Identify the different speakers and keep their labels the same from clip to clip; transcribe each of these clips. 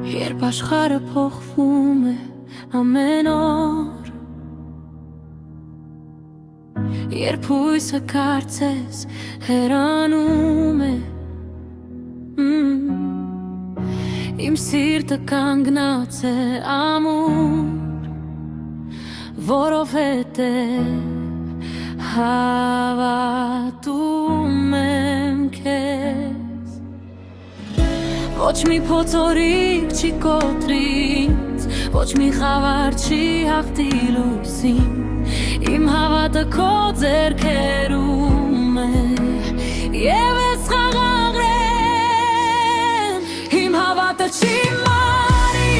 Speaker 1: Երբ աշխարհը փոխվում է ամեն օր, երբ հույսը կարծես հեռանում է, իմ սիրտը կանգնած է ամուր, որովհետև հավատում եմ քեզ։ Ոչ մի փոթորիկ չի կոտրի ինձ, ոչ մի խավար չի հաղթի լույսին, իմ հավատը քո ձեռքերում է, և ես խաղաղրեմ, իմ հավատը չի մարի,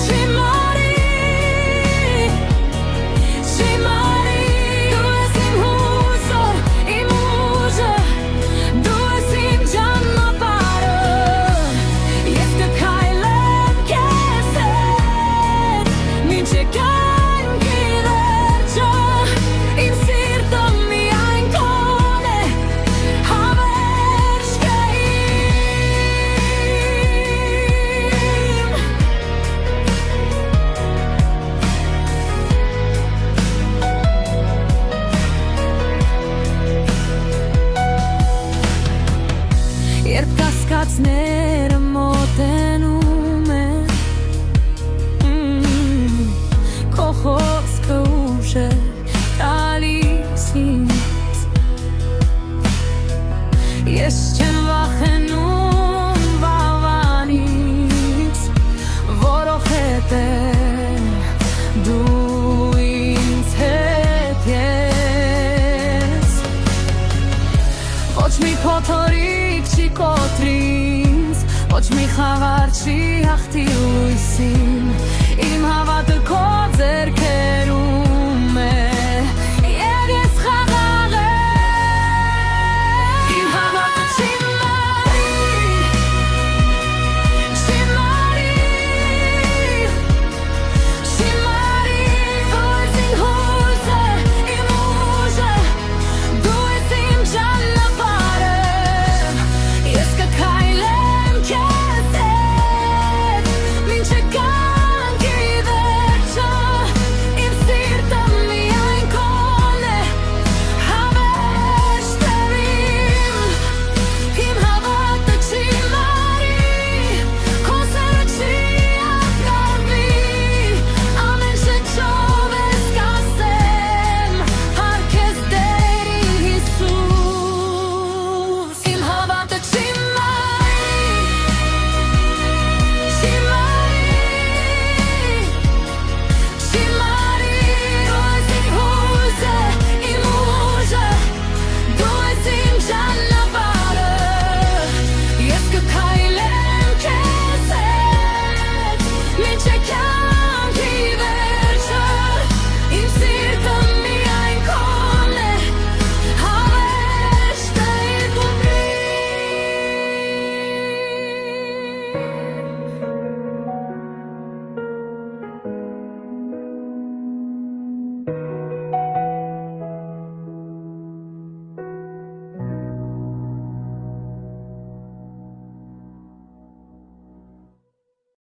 Speaker 1: չի մարի, չի մարի, դու ես իմ հույսը, իմ ուժը, դու ես իմ ճանապարհը, ես կքայլեմ քեզ հետ, մինչ կյանքի վերջը, իմ սիրտը միայն քոն է, հավերժ Երբ կասկածները մոտենում են, քո խոսքը ուժ է տալիս ինձ, ես չեմ վախենում վաղվանից, որովհետև դու ինձ հետ ես, ոչ մի փոթորիկ չի կոտրի ինձ, ոչ մի խավար չի հաղթի լույսին, իմ հավատը քո ձեռքերում